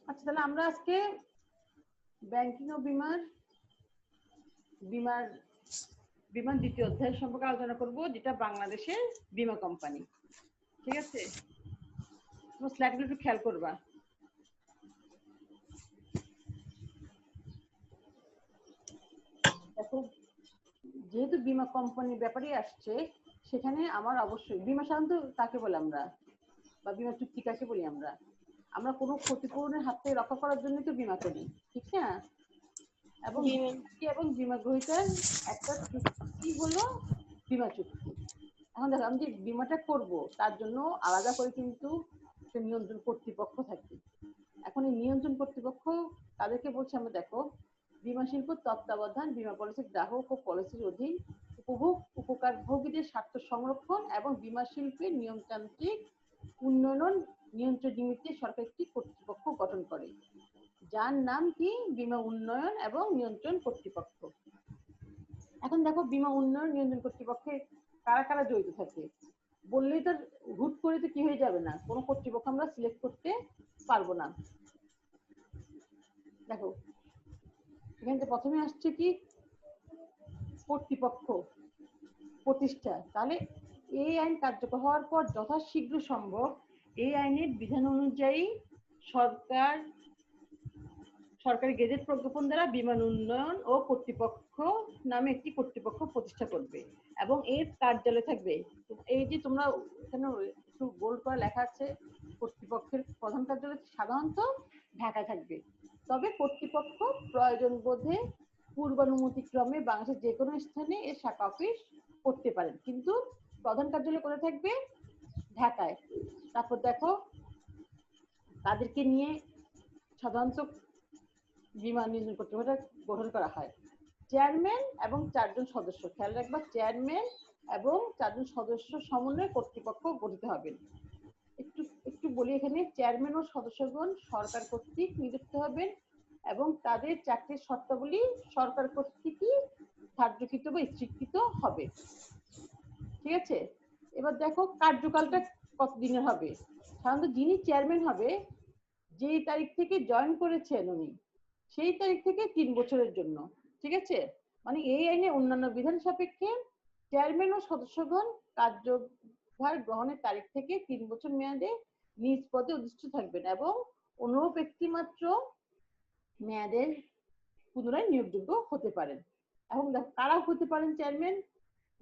আচ্ছা, তাহলে আমরা আজকে ব্যাংকিং ও বিমার বিমার বিমান দ্বিতীয় অধ্যায় সম্পর্কে আলোচনা করব, যেটা বাংলাদেশের বিমা কোম্পানি। ঠিক আছে, তোমার স্লাইডগুলো একটু খেয়াল করবা। দেখো, যেহেতু বিমা কোম্পানির ব্যাপারে আসছে, সেখানে আমার অবশ্যই বিমা সাধারণত কাকে বলে আমরা, বা বিমা চুক্তি কাকে বলি আমরা? আমরা কোনো ক্ষতিপূরণের হাত থেকে রক্ষা করার জন্য তো বিমা করি, ঠিক না? এবং এবং বিমা গ্রহীতার একটা চুক্তি হলো বিমা চুক্তি। এখন দেখো, আমি যে বিমাটা করব তার জন্য আলাদা করে কিন্তু একটা নিয়ন্ত্রণ কর্তৃপক্ষ থাকে। এখন এই নিয়ন্ত্রণ কর্তৃপক্ষ তাদেরকে বলছে, আমরা দেখো, বীমা শিল্প তত্ত্বাবধান, বীমা পলিসির গ্রাহক ও পলিসির অধীন উপকারভোগীদের স্বার্থ সংরক্ষণ এবং বীমা শিল্পের নিয়মতান্ত্রিক উন্নয়ন নিয়ন্ত্রণ নিমিত্তে সরকার একটি কর্তৃপক্ষ গঠন করে, যার নাম কি বীমা উন্নয়ন এবং নিয়ন্ত্রণ কর্তৃপক্ষ। এখন দেখো, বীমা উন্নয়ন নিয়ন্ত্রণ কর্তৃপক্ষে কারা কারা জড়িত থাকে বললেই তো হুট করে তো কি হয়ে যাবে না, কোনো কর্তৃপক্ষ আমরা সিলেক্ট করতে পারবো না। দেখো, এখানে প্রথমে আসছে কি কর্তৃপক্ষ প্রতিষ্ঠা। তাহলে এই আইন কার্যকর হওয়ার পর যথাশীঘ্র সম্ভব এই আইনের বিধান অনুযায়ী সরকারি গেজেট প্রজ্ঞাপন দ্বারা বিমান উন্নয়ন ও কর্তৃপক্ষ নামে একটি কর্তৃপক্ষ প্রতিষ্ঠা করবে এবং এর কার্যালয় থাকবে। এই যে তোমরা এখানে একটু বোল্ড করে লেখা আছে, কর্তৃপক্ষের প্রধান কার্যালয় সাধারণত ঢাকায় থাকবে, তবে কর্তৃপক্ষ প্রয়োজন বোধে পূর্বানুমতিক্রমে বাংলাদেশের যে কোনো স্থানে এর শাখা অফিস করতে পারেন, কিন্তু প্রধান কার্যালয় কোথায় থাকবে? ঢাকায়। তারপর দেখো, তাদেরকে নিয়ে সাধারণত বিমা নিয়ন্ত্রণ কর্তৃপক্ষ গঠন করা হয়। চেয়ারম্যান এবং 4 জন সদস্য, খেয়াল রাখবা, চেয়ারম্যান এবং 4 জন সদস্য সমন্বয়ে কর্তৃপক্ষ গঠিত হবেন। একটু একটু বলি, এখানে চেয়ারম্যান ও সদস্যগণ সরকার কর্তৃক নিযুক্ত হবেন এবং তাদের চাকরির শর্তাবলী সরকার কর্তৃকই ধার্যকৃত বা স্থিরকৃত হবে। ঠিক আছে, এবার দেখো কার্যকালটা কতদিনের হবে। সাধারণত যিনি চেয়ারম্যান হবে, যেই তারিখ থেকে জয়েন করেছেন উনি, সেই তারিখ থেকে 3 বছরের জন্য। ঠিক আছে, মানে এই আইনে অন্যান্য বিধান সাপেক্ষে চেয়ারম্যান ও সদস্যগণ কার্যভার গ্রহণের তারিখ থেকে 3 বছর মেয়াদে নিজ পদে অধিষ্ঠিত থাকবেন এবং অনুরূপ ব্যক্তি মাত্র মেয়াদের পুনরায় নিয়োগযোগ্য হতে পারেন। এবং দেখো কারা হতে পারেন চেয়ারম্যান?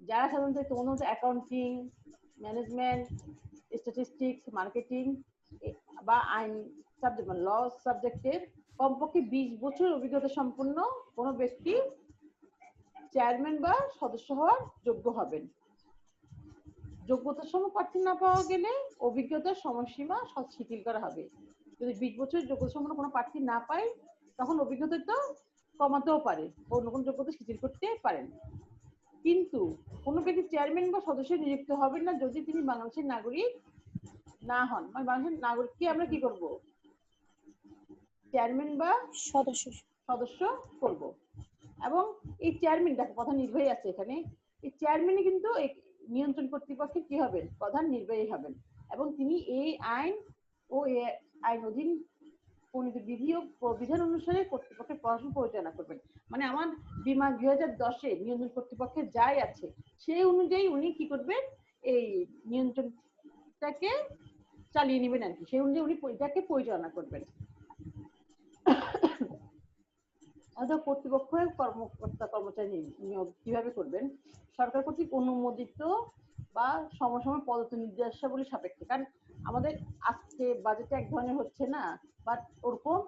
যারা সাধারণত অ্যাকাউন্টিং, ম্যানেজমেন্ট, স্ট্যাটিস্টিক্স, মার্কেটিং বা আইন সাবজেক্ট, ল সাবজেক্টের কমপক্ষে 20 বছর অভিজ্ঞতা সম্পন্ন কোনো ব্যক্তি চেয়ারম্যান বা সদস্য হওয়ার যোগ্য হবেন। যোগ্যতার সময় প্রার্থী না পাওয়া গেলে অভিজ্ঞতার সময়সীমা শিথিল করা হবে। যদি 20 বছর যোগ্যতা সম্পন্ন কোনো প্রার্থী না পায়, তখন অভিজ্ঞতা তো কমাতেও পারে, অন্য কোনো যোগ্যতা শিথিল করতে পারেন। কিন্তু কোনো ব্যক্তি চেয়ারম্যান বা সদস্য নিযুক্ত হবেন না যদি তিনি বাংলাদেশের নাগরিক না হন। মানে বাংলাদেশের নাগরিককে আমরা কি করব? চেয়ারম্যান বা সদস্য করব। এবং এই চেয়ারম্যান, দেখো প্রধান নির্বাহী আছে এখানে, এই চেয়ারম্যানই কিন্তু নিয়ন্ত্রণ কর্তৃপক্ষের কি হবেন? প্রধান নির্বাহী হবেন এবং তিনি এই আইন ও এই আইন অধীন প্রণীত বিধি ও বিধান অনুসারে কর্তৃপক্ষের পড়াশোনা পরিচালনা করবেন। মানে আমার বিমা 2010-এ নিয়ন্ত্রণ কর্তৃপক্ষের যাই আছে সেই অনুযায়ী উনি কি করবেন? এই নিয়ন্ত্রণটাকে চালিয়ে নেবেন আর কি, সেই অনুযায়ী উনি এটাকে পরিচালনা করবেন। কর্তৃপক্ষের কর্মকর্তা কর্মচারী নিয়োগ কিভাবে করবেন? সরকার কর্তৃক অনুমোদিত বা সমসাময়িক পদোন্নতি নির্দেশাবলী সাপেক্ষে। কারণ আমাদের আজকে বাজেটে এক ধরনের হচ্ছে না, বাট ওরকম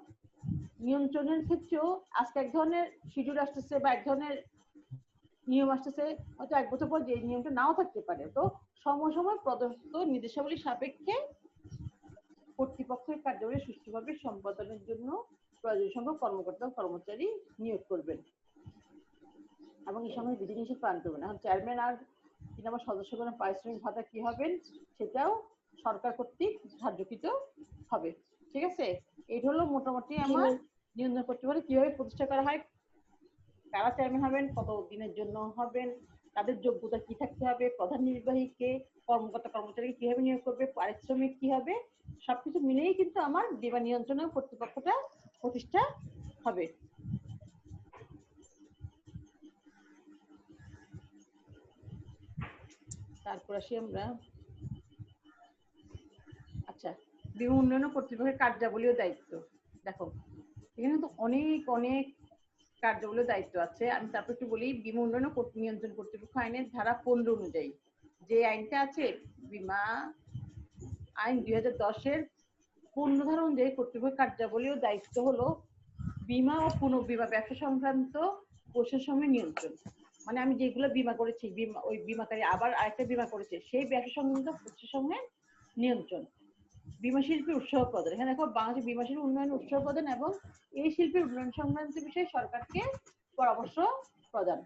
নিয়ন্ত্রণের ক্ষেত্রেও আজকে এক ধরনের শিডিউল আসতেছে বা এক ধরনের নিয়ম আসতেছে, হয়তো 1 বছর পর যে নিয়মটা নাও থাকতে পারে। তো সমসাময়িক প্রদত্ত নির্দেশাবলী সাপেক্ষে কর্তৃপক্ষের কার্যাবলী সুষ্ঠুভাবে সম্পাদনের জন্য প্রয়োজন সংখ্যক কর্মকর্তা ও কর্মচারী নিয়োগ করবেন এবং এই সময় বিধিনিষেধ পালন করবেন। এখন চেয়ারম্যান আর আমার সদস্যগণের পারিশ্রমিক ভাতা কি হবেন সেটাও সরকার কর্তৃক ধার্যকৃত হবে। ঠিক আছে, এই হলো মোটামুটি আমার নিয়ন্ত্রণ কর্তৃপক্ষ কিভাবে প্রতিষ্ঠা করা হয়, কারা চেয়ারম্যান হবেন, কত দিনের জন্য হবেন, তাদের যোগ্যতা কি থাকতে হবে, প্রধান নির্বাহীকে, কর্মকর্তা কর্মচারীকে কিভাবে নিয়োগ করবে, পারিশ্রমিক কি হবে, সবকিছু মিলেই কিন্তু আমার বীমা নিয়ন্ত্রণ কর্তৃপক্ষটা প্রতিষ্ঠা হবে। তারপর আসি আমরা, আচ্ছা, বীমা উন্নয়ন কর্তৃপক্ষের কার্যাবলী ও দায়িত্ব। দেখো এখানে তো অনেক অনেক কার্যাবলী দায়িত্ব আছে। আমি তারপর একটু বলি, বীমা উন্নয়ন ও নিয়ন্ত্রণ কর্তৃপক্ষ আইনের ধারা 15 অনুযায়ী যে আইনটা আছে, বীমা আইন 2010-এর 15 ধারা অনুযায়ী কর্তৃপক্ষের কার্যাবলী ও দায়িত্ব হলো বীমা ও পুনঃবীমা ব্যবসা সংক্রান্ত প্রশাসনের নিয়ন্ত্রণ। মানে আমি যেগুলো বীমা করেছি, বীমা ওই বীমাকারী আবার আরেকটা বীমা করেছে, সেই ব্যবসা সংক্রান্ত প্রশাসনের নিয়ন্ত্রণ। বীমা শিল্পের উৎসাহ প্রদান, এখানে দেখো বাংলাদেশ বীমা শিল্পের উন্নয়ন উৎসাহ প্রদান এবং এই শিল্পের উন্নয়ন সংক্রান্ত বিষয়ে সরকারকে পরামর্শ প্রদান।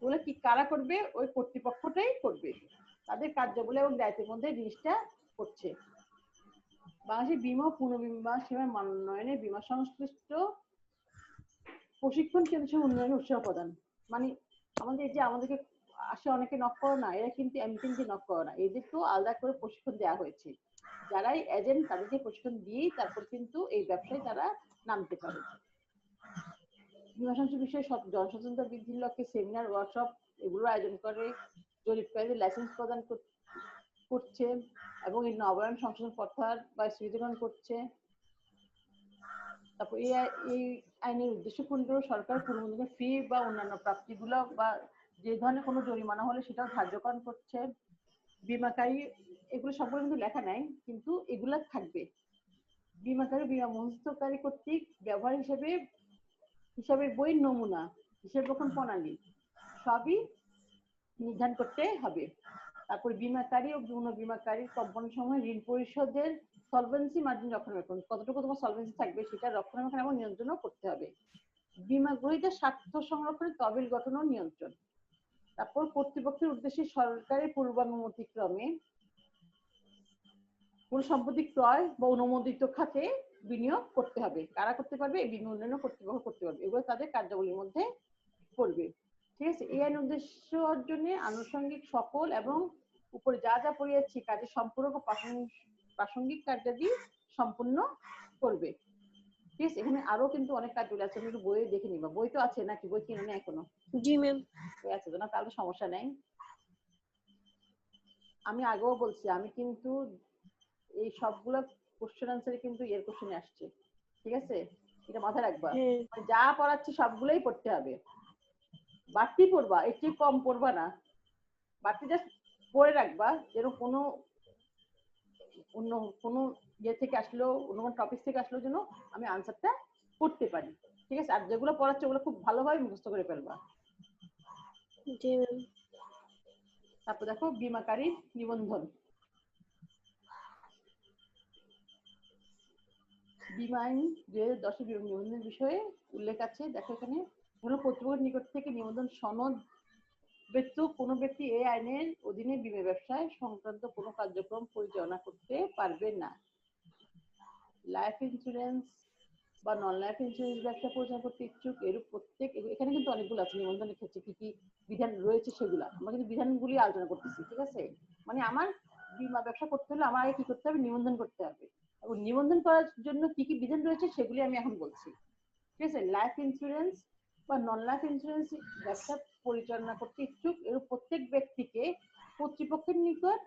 বলে কি কারা করবে? ওই কর্তৃপক্ষটাই করবে, তাদের কার্যাবলী এবং দায়িত্বের মধ্যে জিনিসটা করছে। বাংলাদেশের বীমা ও পুনর্বীমা সেবার মানোন্নয়নে বীমা সংশ্লিষ্ট প্রশিক্ষণ কেন্দ্র উন্নয়নে উৎসাহ প্রদান। মানে আমাদের যে আমাদেরকে আসে অনেকে নক করে না, এরা কিন্তু এমনি নক করে না, এদেরকেও আলাদা করে প্রশিক্ষণ দেওয়া হয়েছে। যারাই এজেন্ট তাদেরকে প্রশিক্ষণ দিয়েই তারপর কিন্তু এই ব্যবসায় তারা নামতে পারে। বীমা সংশ্লিষ্ট বিষয়ে সব জনসচেতনতা বৃদ্ধির লক্ষ্যে সেমিনার, ওয়ার্কশপ এগুলো আয়োজন করে, জরিপকারীদের লাইসেন্স প্রদান করছে এবং এই নবায়ন সংশোধন প্রথার বা স্থিতিকরণ করছে। তারপর এই আইনের উদ্দেশ্য পূর্ণ সরকার পূর্ববর্তী ফি বা অন্যান্য প্রাপ্তিগুলো বা যে ধরনের কোনো জরিমানা হলে সেটাও ধার্যকরণ করছে। বীমাকারী, এগুলো সবগুলো কিন্তু লেখা নাই, কিন্তু এগুলা থাকবে। বীমাকারী বীমা মনস্থকারী কর্তৃক ব্যবহার হিসাবের বইয়ের নমুনা, হিসাব রক্ষণ প্রণালী সবই নির্ধারণ করতে হবে। তারপর বীমাকারী ও পুনর্বীমাকারীর কোম্পানি সমূহ ঋণ পরিশোধের সলভেন্সি মার্জিন রক্ষণাবেক্ষণ, কতটুকু তোমার সলভেন্সি থাকবে সেটা রক্ষণাবেক্ষণ এবং নিয়ন্ত্রণও করতে হবে। বীমা গ্রহীতার স্বার্থ সংরক্ষণে তহবিল গঠন ও নিয়ন্ত্রণ। তারপর কর্তৃপক্ষের উদ্দেশ্যে সরকারের পূর্বানুমতি ক্রমে কোন সম্পত্তি ক্রয় বা অনুমোদিত খাতে বিনিয়োগ করতে হবে। কারা করতে পারবে? এই বীমা উন্নয়ন কর্তৃপক্ষ করতে পারবে। এগুলো তাদের কার্যাবলীর মধ্যে পড়বে। ঠিক আছে, এই আইন উদ্দেশ্য অর্জনে আনুষঙ্গিক সকল এবং উপরে যা যা পড়িয়েছি কাজের সম্পূরক ও প্রাসঙ্গিক কার্যাদি সম্পূর্ণ করবে। ঠিক আছে, এখানে আরো কিন্তু অনেক কার্যাবলী আছে, তুমি একটু বইয়ে দেখে নিবা। বই তো আছে নাকি? বই কিনে নেই এখনো? জি ম্যাম। বই আছে তো না, তাহলে সমস্যা নেই। আমি আগেও বলছি, আমি কিন্তু এই সবগুলো কোশ্চেন আনসারে কিন্তু এর কোশ্চেনে আসছে। ঠিক আছে, এটা মাথায় রাখবা। যা পড়াচ্ছি সবগুলোই পড়তে হবে, বাড়তি পড়বা, এর চেয়ে কম পড়বা না। বাড়তি জাস্ট পড়ে রাখবা, যেন কোনো অন্য কোনো ইয়ে থেকে আসলো, অন্য কোনো টপিক থেকে আসলো যেন আমি আনসারটা করতে পারি। ঠিক আছে, আর যেগুলো পড়াচ্ছে ওগুলো খুব ভালোভাবে মুখস্থ করে ফেলবা। জি ম্যাম। তারপর দেখো বীমাকারী নিবন্ধন। বীমা আইন 2010 বীমা নিবন্ধনের বিষয়ে উল্লেখ আছে। দেখো এখানে কোনো কর্তৃপক্ষের নিকট থেকে নিবন্ধন সনদ ব্যতীত কোনো ব্যক্তি এই আইনের অধীনে বীমা ব্যবসায় সংক্রান্ত কোনো কার্যক্রম পরিচালনা করতে পারবে না। লাইফ ইন্স্যুরেন্স বা নন লাইফ ইন্স্যুরেন্স ব্যবসা পরিচালনা করতে ইচ্ছুক এরূপ প্রত্যেক, এখানে কিন্তু অনেকগুলো আছে নিবন্ধনের ক্ষেত্রে কি কি বিধান রয়েছে সেগুলা আমরা কিন্তু বিধানগুলি আলোচনা করতেছি। ঠিক আছে, মানে আমার বীমা ব্যবসা করতে হলে আমার আগে কি করতে হবে? নিবন্ধন করতে হবে, এবং নিবন্ধন করার জন্য কি কি বিধান রয়েছে সেগুলি আমি এখন বলছি। ঠিক আছে, লাইফ ইন্স্যুরেন্স বা নন লাইফ ইন্স্যুরেন্স ব্যবসা পরিচালনা করতে ইচ্ছুক এরূপ প্রত্যেক ব্যক্তিকে কর্তৃপক্ষের নিকট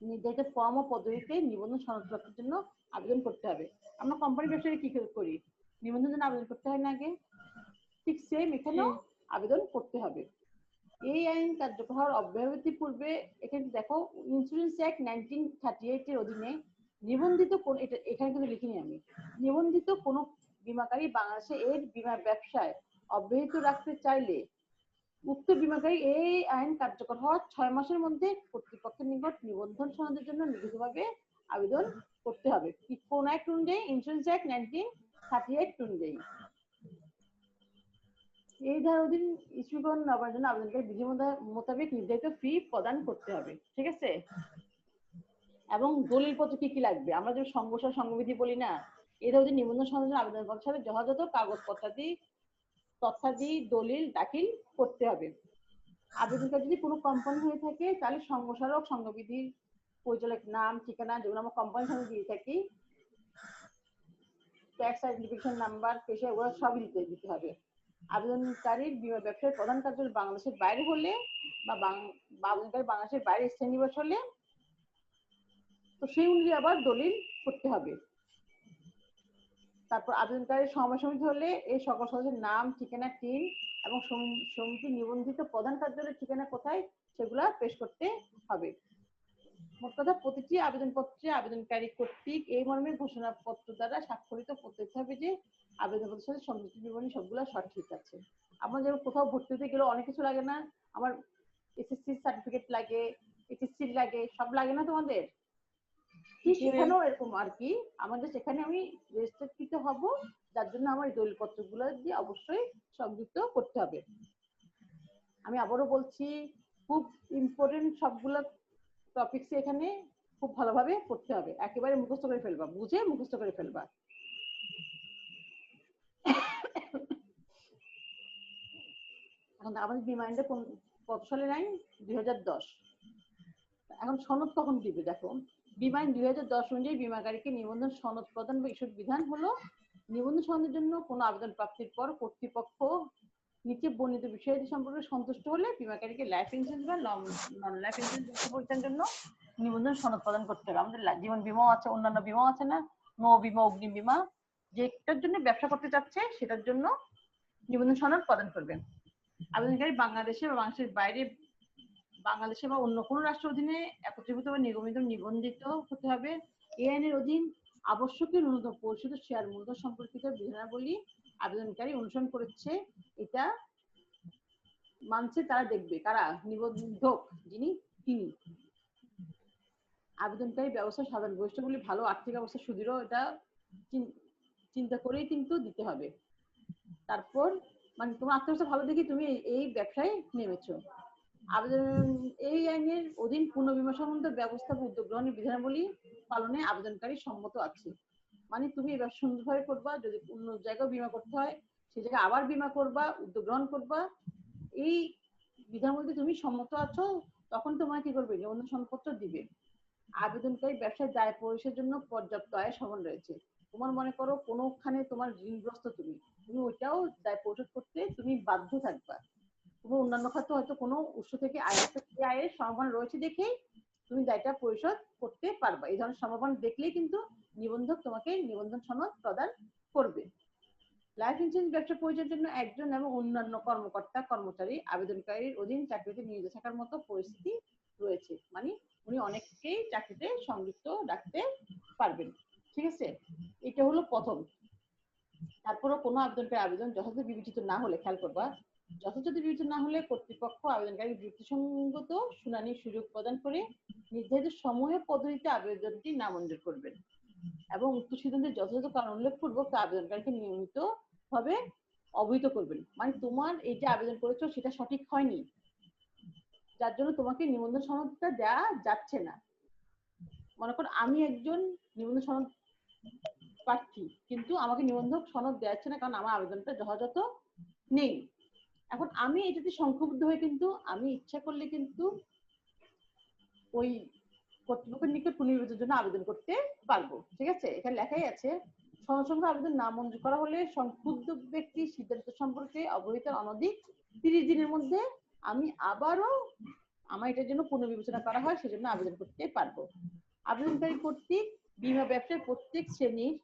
নির্ধারিত ফর্ম ও পদ্ধতিতে নিবন্ধন সনদপত্রের জন্য আবেদন করতে হবে। আমরা কোম্পানি ব্যবসায় কি করি? নিবন্ধনের জন্য আবেদন করতে হয় না আগে? ঠিক সেম এখানেও আবেদন করতে হবে। এই আইন কার্যকর হওয়ার অব্যাহতি পূর্বে এখানে দেখো ইন্স্যুরেন্স অ্যাক্ট 1938 এর অধীনে নিবন্ধিত কোন, এটা এখানে কিন্তু লিখিনি আমি, নিবন্ধিত কোন বীমাকারী বাংলাদেশে এর বীমা ব্যবসায় অব্যাহত রাখতে চাইলে উক্ত বীমাকারী এই আইন কার্যকর হওয়ার 6 মাসের মধ্যে কর্তৃপক্ষের নিকট নিবন্ধন সনদের জন্য লিখিতভাবে আবেদন করতে হবে। কোন অ্যাক্ট অনুযায়ী? ইন্স্যুরেন্স অ্যাক্ট 1938 অনুযায়ী। এই ধারার অধীন ইস্যুকরণ নবায়নের জন্য আবেদনকারী বিধি মোতাবেক নির্ধারিত ফি প্রদান করতে হবে। ঠিক আছে, এবং দলিলপত্র কি কি লাগবে? আমরা যে সংবিধি বলি না, এই ধারার নিবন্ধন সনদের আবেদন পত্রের সাথে যথাযথ কাগজপত্রাদি তথ্যাদি দলিল দাখিল করতে হবে। আবেদনকারী যদি কোনো কোম্পানি হয়ে থাকে তাহলে সংঘস্মারক, সংঘবিধির পরিচালক নাম, ঠিকানা, যেগুলো আমরা কোম্পানির সামনে দিয়ে থাকি, ট্যাক্স আইডেন্টিফিকেশন নাম্বার, পেশা, এগুলো সবই দিতে হবে। আবেদনকারীর বীমা ব্যবসার প্রধান কার্যালয় বাংলাদেশের বাইরে হলে বা আবেদনকারী বাংলাদেশের বাইরে স্থায়ী নিবাস হলে তো সেই অনুযায়ী আবার দলিল করতে হবে। তারপর আবেদনকারীর সমিতি হলে এই সকল সদস্যের নাম, ঠিকানা, টিন এবং সমিতি নিবন্ধিত প্রধান কার্যালয়ের ঠিকানা কোথায় সেগুলা পেশ করতে হবে। মোট কথা, প্রতিটি আবেদনপত্রে আবেদনকারী কর্তৃক এই মর্মে ঘোষণাপত্র দ্বারা স্বাক্ষরিত করতে হবে যে আবেদনপত্রের সাথে সংযুক্ত বিবরণী সবগুলো সঠিক আছে। আমরা যেমন কোথাও ভর্তি হতে গেলে অনেক কিছু লাগে না, আমার এসএসসি সার্টিফিকেট লাগে, এইচএসসি লাগে, সব লাগে না তোমাদের? ঠিক এখানেও এরকম আর কি, আমাদের সেখানে আমি রেজিস্ট্রেকৃত হব, যার জন্য আমার এই দলিলপত্রগুলো দিয়ে অবশ্যই সংযুক্ত করতে হবে। আমি আবারও বলছি, খুব ইম্পর্টেন্ট সবগুলো টপিকস এখানে খুব ভালোভাবে পড়তে হবে, একেবারে মুখস্থ করে ফেলবা, বুঝে মুখস্থ করে ফেলবা। এখন আমাদের বীমা আইনটা কত সালে আইন? 2010। এখন সনদ কখন দিবে দেখো, বীমা আইন 2010 অনুযায়ী বীমাকারীকে নিবন্ধন সনদ প্রদান বা ইস্যুর বিধান হলো, নিবন্ধন সনদের জন্য কোনো আবেদন প্রাপ্তির পর কর্তৃপক্ষ নিচে বর্ণিত বিষয়াদি সম্পর্কে সন্তুষ্ট হলে বীমাকারীকে লাইফ ইন্স্যুরেন্স বা নন লাইফ ইন্স্যুরেন্স পরিচালনার জন্য নিবন্ধন সনদ প্রদান করতে হবে। আমাদের জীবন বীমাও আছে, অন্যান্য বীমাও আছে না, নৌ বীমা, অগ্নি বীমা, যেটার জন্য ব্যবসা করতে চাচ্ছে সেটার জন্য নিবন্ধন সনদ প্রদান করবেন। আবেদনকারী বাংলাদেশে বা বাংলাদেশের বাইরে, বাংলাদেশে বা অন্য কোনো রাষ্ট্র অধীনে একত্রীভূত বা নিগমিত নিবন্ধিত হতে হবে। এই আইনের অধীন আবশ্যকীয় ন্যূনতম পরিশোধিত শেয়ার মূলধন সম্পর্কিত বিধানাবলী আবেদনকারী অনুসরণ করেছে এটা মানছে তারা দেখবে, কারা? নিবন্ধক যিনি, তিনি। আবেদনকারী ব্যবস্থা সাধারণ বৈশিষ্ট্যগুলি ভালো, আর্থিক অবস্থা সুদৃঢ়, এটা চিন্তা করেই কিন্তু দিতে হবে। তারপর মানে তোমার আর্থিক অবস্থা ভালো দেখি তুমি এই ব্যবসায় নেমেছো। আবেদন এই আইনের অধীন পুনর্বীমা সম্বন্ধে ব্যবস্থা উদ্যোগ গ্রহণের বিধানাবলী পালনে আবেদনকারী সম্মত আছে। মানে তুমি এবার সুন্দরভাবে করবা, যদি অন্য জায়গায় বীমা করতে হয় সেই জায়গায় আবার বীমা করবা, উদ্যোগ গ্রহণ করবা, এই বিধানাবলীতে তুমি সম্মত আছো, তখন তোমার কি করবে? নিবন্ধন সনদপত্র দিবে। আবেদনকারী ব্যবসায় দায় পরিশোধের জন্য পর্যাপ্ত আয়ের সমান রয়েছে। তোমার মনে করো কোনোখানে তোমার ঋণগ্রস্ত, তুমি ওইটাও দায় পরিশোধ করতে তুমি বাধ্য থাকবা। তুমি অন্যান্য খাতে হয়তো কোনো উৎস থেকে আয়ের সম্ভাবনা রয়েছে দেখেই তুমি দায়টা পরিশোধ করতে পারবা। এই ধরনের সম্ভাবনা দেখলেই কিন্তু নিবন্ধক তোমাকে নিবন্ধন সনদ প্রদান করবে। লাইফ ইন্স্যুরেন্স ব্যবসা পরিচালনার জন্য একজন এবং অন্যান্য কর্মকর্তা কর্মচারী আবেদনকারীর অধীন চাকরিতে নিয়োজিত থাকার মতো পরিস্থিতি রয়েছে, মানে উনি অনেককেই চাকরিতে সংযুক্ত রাখতে পারবেন। ঠিক আছে, এটা হলো প্রথম। তারপরও কোনো আবেদনকারী আবেদন যথাযথ বিবেচিত না হলে, খেয়াল করবা, যথাযথ বিবেচিত না হলে কর্তৃপক্ষ আবেদনকারী যুক্তিসঙ্গত শুনানির সুযোগ প্রদান করে নির্ধারিত সমূহের পদ্ধতিতে আবেদনটি নামঞ্জুর করবেন এবং উক্ত সিদ্ধান্তের যথাযথ কারণ উল্লেখপূর্বক আবেদনকারীকে নিয়মিতভাবে অবহিত করবেন। মানে তোমার এই যে আবেদন করেছো সেটা সঠিক হয়নি, যার জন্য তোমাকে নিবন্ধন সনদটা দেওয়া যাচ্ছে না। মনে করো আমি একজন নিবন্ধন সনদ প্রার্থী, কিন্তু আমাকে নিবন্ধক সনদ দেওয়া যাচ্ছে না কারণ আমার আবেদনটা যথাযথ নেই। এখন আমি এটাতে সংক্ষুব্ধ হয়ে কিন্তু আমি ইচ্ছা করলে কিন্তু ওই কর্তৃপক্ষের নিকট পুনর্বিবেচনার জন্য আবেদন করতে পারবো। ঠিক আছে, এখানে লেখাই আছে, সনদ আবেদন না মঞ্জুর করা হলে সংক্ষুব্ধ ব্যক্তি সিদ্ধান্ত সম্পর্কে অবহিত অনধিক 30 দিনের মধ্যে আমি আবারও আমার এটার জন্য পুনর্বিবেচনা করা হয় সেজন্য আবেদন করতে পারবো। আবেদনকারী কর্তৃক বীমা ব্যবসায় প্রত্যেক শ্রেণীর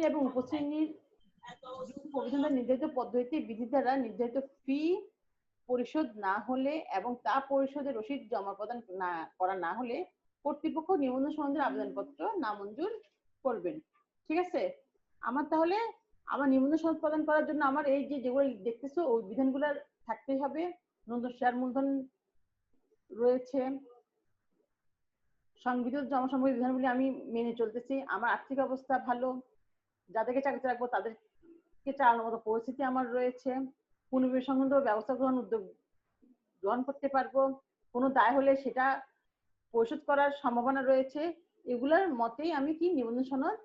এবং উপশ্রেণীর অভিযোগের নির্ধারিত পদ্ধতিতে বিধি দ্বারা নির্ধারিত ফি পরিশোধ না হলে এবং তা পরিশোধের রসিদ জমা প্রদান করা না হলে কর্তৃপক্ষ নিবন্ধন সম্বন্ধে আবেদনপত্র নামঞ্জুর করবেন। ঠিক আছে, আমার তাহলে আমার নিবন্ধন সনদ প্রদান করার জন্য আমার এই যে যেগুলো দেখতেছো ওই বিধানগুলো থাকতেই হবে। ন্যূনতম শেয়ার মূলধন রয়েছে, সংবিধিত জমা সম্পর্কিত বিধানগুলি আমি মেনে চলতেছি, আমার আর্থিক অবস্থা ভালো, যাদেরকে চাকরিতে রাখবো তাদেরকে চালানোর মতো পরিস্থিতি আমার রয়েছে, পুনর্বিবেচনা সংক্রান্ত ব্যবস্থা উদ্যোগ গ্রহণ করতে পারবো, কোনো দায় হলে সেটা পরিশোধ করার সম্ভাবনা রয়েছে, এগুলোর মতেই আমি কি নিবন্ধন সনদ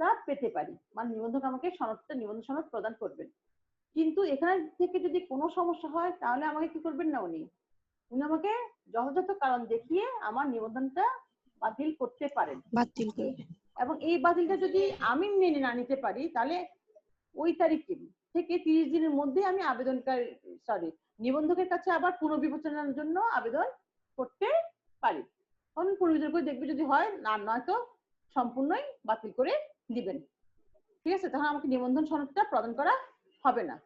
সনদটা পেতে পারি, মানে নিবন্ধক আমাকে নিবন্ধন সনদ প্রদান করবেন। কিন্তু এখান থেকে যদি কোনো সমস্যা হয় তাহলে আমাকে কি করবেন না, উনি আমাকে যথাযথ কারণ দেখিয়ে আমার নিবন্ধনটা বাতিল করতে পারেন। বাতিল করবে। এবং এই বাতিলটা যদি আমি মেনে না নিতে পারি তাহলে ওই তারিখ থেকে 30 দিনের মধ্যে আমি নিবন্ধকের কাছে আবার পুনর্বিবেচনার জন্য আবেদন করতে পারি। তখন পুনর্বিবেচনা করে দেখবে, যদি হয় না, নয়তো সম্পূর্ণই বাতিল করে দিবেন। ঠিক আছে, তখন আমাকে নিবন্ধন সনদটা প্রদান করা হবে না।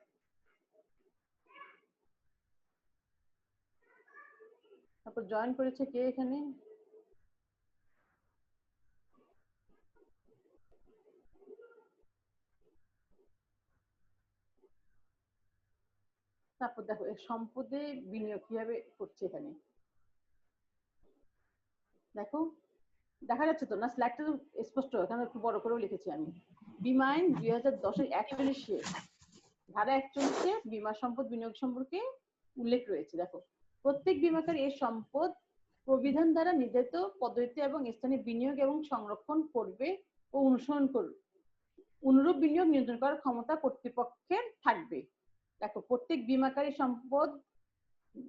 তারপর জয়েন করেছে কে এখানে? তারপর দেখো সম্পদে বিনিয়োগ কিভাবে করছে। এখানে দেখো দেখা যাচ্ছে তো না, স্লাইডটা তো স্পষ্ট, এখানে একটু বড় করেও লিখেছি আমি। বিমা আইন 2010-এর 41 ধারা 41-এ বীমা সম্পদ বিনিয়োগ সম্পর্কে উল্লেখ রয়েছে। দেখো, প্রত্যেক বীমাকারী এই সম্পদ প্রবিধান দ্বারা নির্ধারিত পদ্ধতিতে এবং স্থানে বিনিয়োগ এবং সংরক্ষণ করবে ও অনুসরণ করবে। অনুরূপ বিনিয়োগ নিয়ন্ত্রণ করার ক্ষমতা কর্তৃপক্ষের থাকবে। দেখো, প্রত্যেক বীমাকারী সম্পদ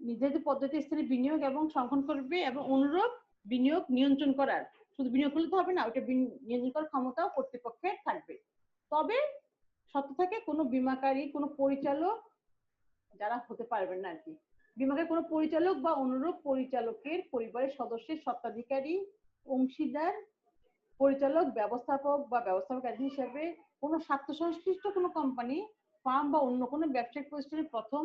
নির্ধারিত পদ্ধতিতে স্থানে বিনিয়োগ এবং সংরক্ষণ করবে এবং অনুরূপ বিনিয়োগ নিয়ন্ত্রণ করার, শুধু বিনিয়োগ করলে তো হবে না, ওটা নিয়ন্ত্রণ করার ক্ষমতাও কর্তৃপক্ষের থাকবে। তবে শর্ত থাকে, কোনো বীমাকারী কোনো পরিচালক যারা হতে পারবেন না আর কি, বীমাকারী কোনো পরিচালক বা অনুরূপ পরিচালকের পরিবারের সদস্যের স্বত্বাধিকারী, অংশীদার, পরিচালক, ব্যবস্থাপক বা ব্যবস্থাপক হিসেবে কোনো স্বার্থ সংশ্লিষ্ট কোনো কোম্পানি, ফার্ম বা অন্য কোনো ব্যবসায়িক প্রতিষ্ঠানের প্রথম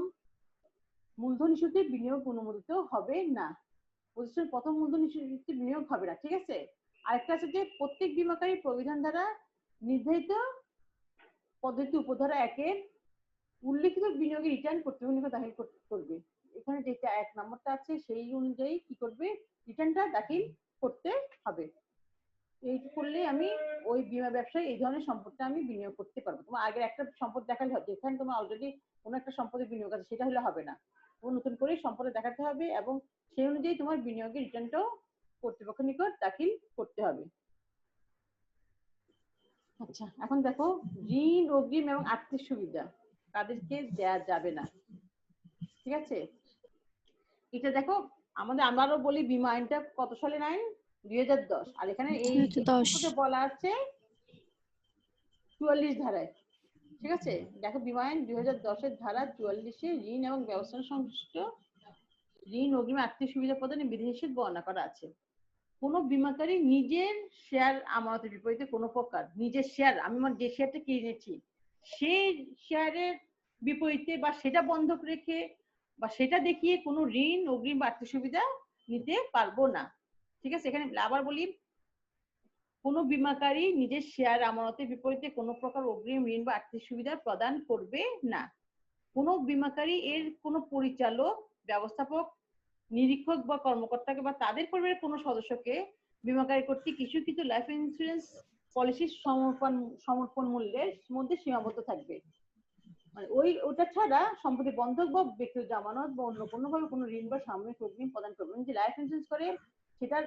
মূলধন ইস্যুতে বিনিয়োগ অনুমোদিত হবে না। প্রতিষ্ঠানের প্রথম মূলধন ইস্যুতে বিনিয়োগ হবে না। ঠিক আছে, আরেকটা আছে যে প্রত্যেক বীমাকারী প্রবিধান দ্বারা নির্ধারিত পদ্ধতি উপধারা 1-এর উল্লিখিত বিনিয়োগের রিটার্ন কর্তৃপক্ষ দাখিল করবে। এখানে যেটা 1 নম্বরটা আছে সেই অনুযায়ী কি করবে, রিটার্নটা দাখিল করতে হবে। এই করলে আমি ওই বীমা ব্যবসায় এই ধরনের সম্পদটা আমি বিনিয়োগ করতে পারবো। তোমার আগের একটা সম্পদ দেখালে হবে, যেখানে তোমার অলরেডি কোনো একটা সম্পদের বিনিয়োগ আছে সেটা হলে হবে না, তোমার নতুন করে সম্পদে দেখাতে হবে এবং সেই অনুযায়ী তোমার বিনিয়োগের রিটার্নটাও কর্তৃপক্ষের নিকট দাখিল করতে হবে। আচ্ছা, এখন দেখো ঋণ, অগ্রিম এবং আর্থিক সুবিধা তাদেরকে দেয়া যাবে না। ঠিক আছে, এটা দেখো আমারও বলি বীমা আইনটা কত সালের আইন, 2010, আর এখানে এই বলা আছে 44 ধারায়। ঠিক আছে, দেখো বীমা আইন 2010-এর ধারা 44-এ ঋণ এবং ব্যবস্থা সংশ্লিষ্ট ঋণ, অগ্রিম, আর্থিক সুবিধা প্রদানে বিধিনিষেধ বর্ণনা করা আছে। কোন বীমাকারী নিজের শেয়ার আমানতের বিপরীতে কোনো প্রকার নিজের শেয়ার, আমি যে শেয়ারটা কিনেছি সেই শেয়ারের বিপরীতে বা সেটা বন্ধক রেখে বা সেটা দেখিয়ে কোনো ঋণ, অগ্রিম বা আর্থিক সুবিধা নিতে পারবো না। ঠিক আছে, এখানে আবার বলি, কোনো বীমাকারী নিজের শেয়ার আমানতের বিপরীতে কোনো প্রকার অগ্রিম, ঋণ বা আর্থিক সুবিধা প্রদান করবে না। কোনো বীমাকারী এর কোনো পরিচালক, ব্যবস্থাপক, নিরীক্ষক বা কর্মকর্তাকে বা তাদের পরিবারের কোনো সদস্যকে বীমাকারী কর্তৃক ইস্যুকৃত লাইফ ইন্স্যুরেন্স পলিসির সমর্পণ মূল্যের মধ্যে সীমাবদ্ধ থাকবে। মানে ওটা ছাড়া সম্পত্তি বন্ধক বা ব্যক্তিগত জামানত বা অন্য কোনোভাবে কোনো ঋণ বা সাময়িক অগ্রিম প্রদান করবেন। যে লাইফ ইন্স্যুরেন্স করে সেটার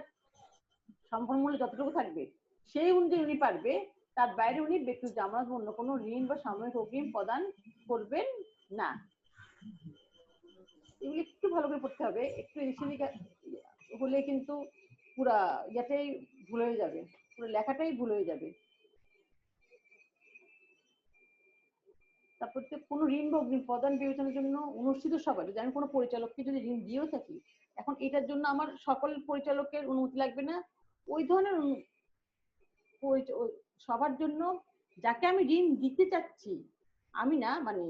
সম্পূর্ণ মূল্য যতটুকু থাকবে সেই অনুযায়ী উনি পারবে, তার বাইরে উনি ব্যক্তিগত জামানত বা অন্য কোনো ঋণ বা সাময়িক অগ্রিম প্রদান করবেন না। এগুলো একটু ভালো করে পড়তে হবে, একটু হলে কিন্তু পুরা ইয়াটাই ভুল হয়ে যাবে, পুরো লেখাটাই ভুল হয়ে যাবে। তারপর কোনো ঋণ বা অগ্রিম প্রদান বিবেচনার জন্য অনুষ্ঠিত সভা, যদি আমি কোনো পরিচালককে যদি ঋণ দিয়েও থাকি, এখন এটার জন্য আমার সকল পরিচালকের অনুমতি লাগবে না। ওই ধরনের সবার জন্য যাকে আমি ঋণ দিতে চাচ্ছি, আমি না মানে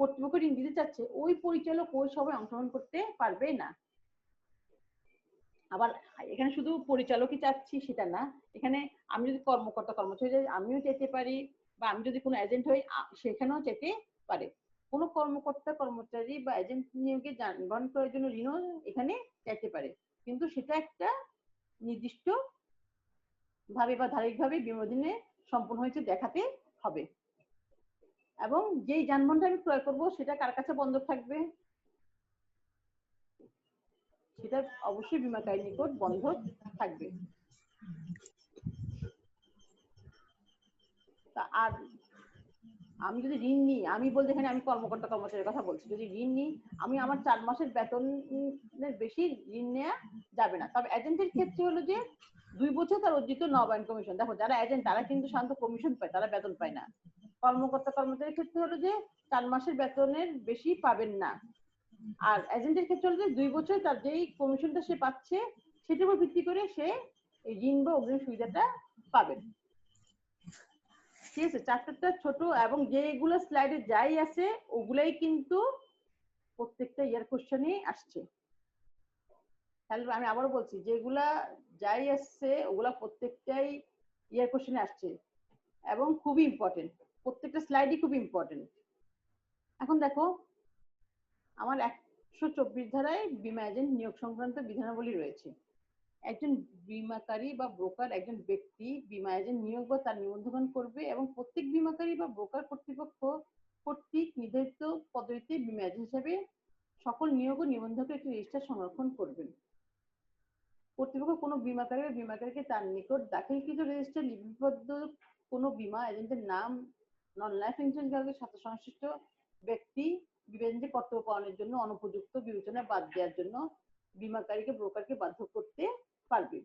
কর্তৃপক্ষ ঋণ দিতে চাচ্ছে, ওই পরিচালক ওই সভায় অংশগ্রহণ করতে পারবে না। আবার এখানে শুধু পরিচালকই চাচ্ছি সেটা না, এখানে আমি যদি কর্মকর্তা কর্মচারী আমিও যেতে পারি, বা আমি যদি কোনো এজেন্ট হই সেখানেও যেতে পারে। কোনো কর্মকর্তা কর্মচারী বা এজেন্ট নিয়োগে যানবাহন করার জন্য ঋণও এখানে চাইতে পারে, কিন্তু সেটা একটা নির্দিষ্ট ভাবে বা ধারাবাহিকভাবে বিনোদিনে সম্পূর্ণ হয়েছে দেখাতে হবে। এবং যেই যানবাহনটা আমি ক্রয় করবো সেটা কার কাছে বন্ধক থাকবে, সেটা অবশ্যই বীমাকারীর নিকট বন্ধক থাকবে। আর আমি যদি ঋণ নিই, আমি বলতে এখানে আমি কর্মকর্তা কর্মচারীর কথা বলছি, যদি ঋণ নিই আমি আমার 4 মাসের বেতনের বেশি ঋণ নেওয়া যাবে না। তবে এজেন্টের ক্ষেত্রে হলো যে 2 বছর তার অর্জিত নবায়ন কমিশন। দেখো যারা এজেন্ট তারা কিন্তু সাধারণত কমিশন পায়, তারা বেতন পায় না। কর্মকর্তা কর্মচারীর ক্ষেত্রে হলো যে 4 মাসের বেতনের বেশি পাবেন না। আর এজেন্টের ক্ষেত্রে হলো যে 2 বছর তার যেই কমিশনটা সে পাচ্ছে সেটার উপর ভিত্তি করে সে এই ঋণ বা অগ্রিম সুবিধাটা পাবেন। ঠিক আছে, চ্যাপ্টারটা ছোট এবং যেগুলো স্লাইডে যাই আছে ওগুলাই কিন্তু প্রত্যেকটা ইয়ার কোশ্চেনে আসছে। তাহলে আমি আবারও বলছি, যেগুলা যাই আসছে ওগুলা প্রত্যেকটাই ইয়ার কোশ্চেনে আসছে এবং খুবই ইম্পর্টেন্ট, প্রত্যেকটা স্লাইডই খুব ইম্পর্টেন্ট। এখন দেখো আমার 124 ধারায় বীমা এজেন্ট নিয়োগ সংক্রান্ত বিধানাবলী রয়েছে। একজন বীমাকারী বা ব্রোকার একজন ব্যক্তি বীমা এজেন্ট নিয়োগ বা তার নিবন্ধন করবে এবং প্রত্যেক বীমাকারী বা ব্রোকার কর্তৃপক্ষ কর্তৃক নির্ধারিত পদ্ধতিতে বীমা এজেন্ট হিসেবে সকল নিয়োগ ও নিবন্ধকের একটি রেজিস্টার সংরক্ষণ করবেন। কর্তৃপক্ষ কোনো বীমাকারী বা বীমাকারীকে তার নিকট দাখিলকৃত রেজিস্টার লিপিবদ্ধ কোনো বীমা এজেন্টের নাম নন লাইফ ইন্স্যুরেন্স বিভাগের সাথে সংশ্লিষ্ট ব্যক্তি বীমা এজেন্টের কর্তব্য পালনের জন্য অনুপযুক্ত বিবেচনা বাদ দেওয়ার জন্য বীমাকারীকে ব্রোকারকে বাধ্য করতে পারবে।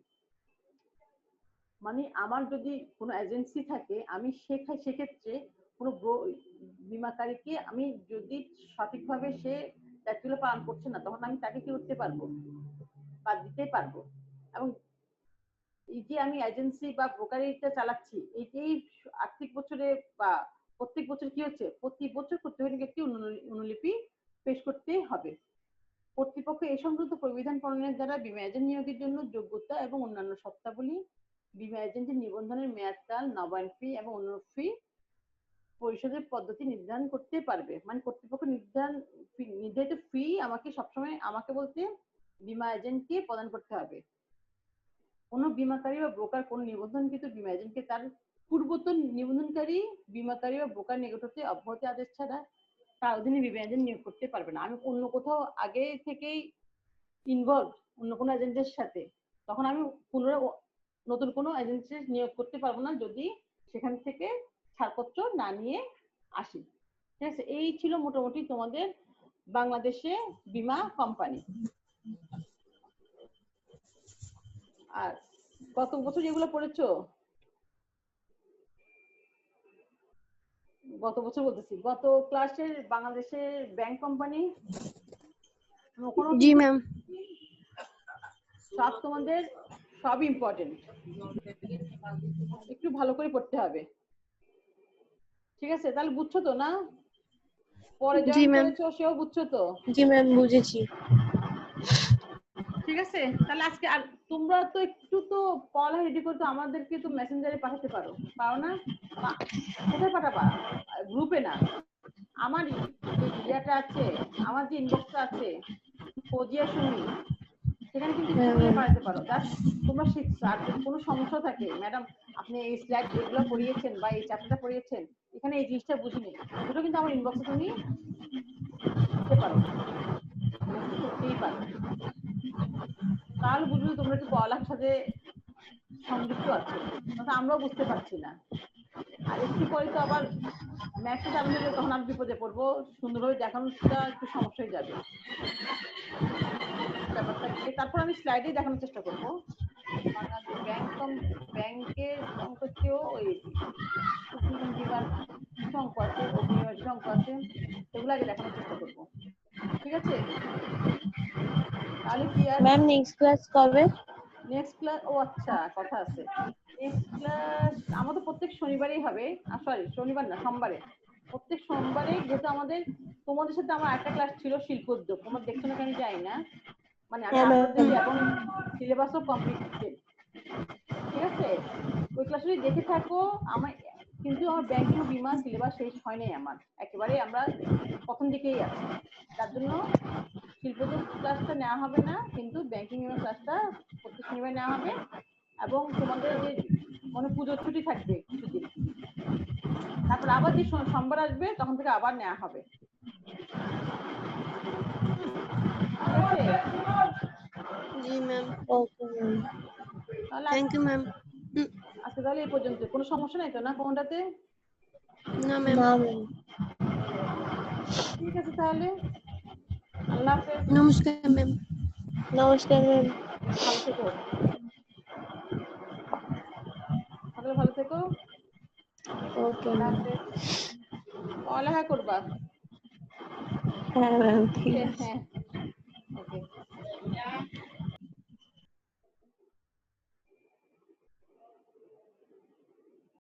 মানে আমার যদি কোনো এজেন্সি থাকে আমি সেক্ষেত্রে কোনো বীমাকারীকে আমি যদি সঠিকভাবে সে দায়িত্বগুলো পালন করছে না তখন আমি তাকে কি করতে পারবো, বাদ দিতে পারবো। এবং এই যে আমি এজেন্সি বা ব্রোকারিটা চালাচ্ছি এই আর্থিক বছরে বা প্রত্যেক বছর কি হচ্ছে, প্রতি বছর কর্তৃপক্ষকে একটি অনুলিপি পেশ করতে হবে। কর্তৃপক্ষ এই সংক্রান্ত প্রবিধান প্রণয়নের দ্বারা বীমা এজেন্ট নিয়োগের জন্য যোগ্যতা এবং অন্যান্য শর্তাবলী, বীমা এজেন্টের নিবন্ধনের মেয়াদকাল, নবায়ন ফি এবং অন্য ফি পরিশোধের পদ্ধতি নির্ধারণ করতে পারবে। মানে কর্তৃপক্ষ নির্ধারিত ফি আমাকে সবসময় আমাকে বলতে বীমা এজেন্টকে প্রদান করতে হবে। কোনো বীমাকারী বা ব্রোকার কোন নিবন্ধনকৃত বীমা এজেন্টকে তার পূর্বতন নিবন্ধনকারী বীমাকারী বা ব্রোকার নিকট হতে অব্যাহতি আদেশ ছাড়া তার অধীনে বীমা এজেন্ট নিয়োগ করতে পারবে না। আমি অন্য কোথাও আগে থেকেই ইনভলভ অন্য কোনো এজেন্টের সাথে, তখন আমি পুনরায় নতুন কোনো এজেন্সি নিয়োগ করতে পারবো না যদি সেখান থেকে ছাড়পত্র না নিয়ে আসি। ঠিক আছে, এই ছিল মোটামুটি তোমাদের বাংলাদেশে বীমা কোম্পানি। আর গত বছর যেগুলো পড়েছো, গত বছর বলতেছি গত ক্লাসের বাংলাদেশের ব্যাংক কোম্পানি জি ম্যাম, সব তোমাদের সব ইম্পর্টেন্ট, একটু ভালো করে পড়তে হবে। ঠিক আছে, তাহলে বুঝছো তো না? পরে জি জয়েন ম্যাম, করেছো সেও বুঝছো তো? জি ম্যাম বুঝেছি। ঠিক আছে, তাহলে আজকে আর তোমরা তো একটু তো পড়া রেডি করতে আমাদেরকে তো মেসেঞ্জারে পাঠাতে পারো, পারো না? কোথায় পাঠাবা? গ্রুপে না, আমার যে ইয়েটা আছে, আমার যে ইনবক্সটা আছে ফজিয়া সুমি, সেখানে কিন্তু ইচ্ছে করলে পাঠাতে পারো। জাস্ট তোমরা শিখছো, আর যদি কোনো সমস্যা থাকে ম্যাডাম আপনি এই স্লাইড এগুলো পড়িয়েছেন বা এই চ্যাপ্টারটা পড়িয়েছেন এখানে এই জিনিসটা বুঝিনি, ওটা কিন্তু আমার ইনবক্সে তুমি দিতে পারো, মেসেজ করতেই পারো। তাহলে বুঝবে তোমরা একটু পড়ালেখার সাথে সংযুক্ত আছো, তাহলে আমরাও বুঝতে পারছি না। আর একটু পরে তো আবার ম্যাথটা চালু হয়ে যাবে, তখন আমি বিপদে পড়বো, সুন্দরভাবে দেখানোটা একটু সমস্যা হয়ে যাবে ব্যাপারটাকে। তারপর আমি স্লাইডেই দেখানোর চেষ্টা করবো। বাংলাদেশ ব্যাংকের অঙ্কতেও ওই বিমার কিছু অঙ্ক আছে, অগ্নিবিমার কিছু অঙ্ক আছে, সেগুলো আগে দেখানোর চেষ্টা করবো। ঠিক আছে, তাহলে কি আর ম্যাম নেক্সট ক্লাস কবে? নেক্সট ক্লাস, ও আচ্ছা কথা আছে, নেক্সট ক্লাস আমাদের প্রত্যেক শনিবারেই হবে। সরি শনিবার না, সোমবারে, প্রত্যেক সোমবারে। যেহেতু আমাদের তোমাদের সাথে আমার একটা ক্লাস ছিল শিল্প উদ্যোগ, তোমরা দেখছো না কেন জানি না, মানে আমি আপলোড দিয়েছি এবং সিলেবাসও কমপ্লিটেড। ঠিক আছে, ওই ক্লাসটি দেখে থাকো। আমার কিন্তু আমার ব্যাংকিং বীমা সিলেবাস শেষ হয় নাই আমার, একেবারে আমরা প্রথম দিকেই আছি। তার জন্য শিল্পোদ্যোগ ক্লাসটা নেওয়া হবে না, কিন্তু ব্যাংকিং বীমা ক্লাসটা প্রত্যেক শনিবার নেওয়া হবে। এবং তোমাদের যে মানে পুজোর ছুটি থাকবে কিছুদিন, তারপর আবার যে সোমবার আসবে তখন থেকে আবার নেওয়া হবে। ঠিক আছে, জি ম্যাম, ওকে ম্যাম, তাহলে থ্যাংক ইউ ম্যাম। আজকে তাহলে এই পর্যন্ত। কোনো সমস্যা নাই তো না কোনটাতে? না ম্যাম। না ম্যাম। ঠিক আছে তাহলে, আল্লাহ হাফেজ। নমস্কার ম্যাম। নমস্কার ম্যাম। ভালো থেকো, সকলে ভালো থেকো। ওকে আল্লাহ ম্যাম। হাফেজ। পড়ালেখা করবা। হ্যাঁ ম্যাম ঠিক আছে। হ্যাঁ।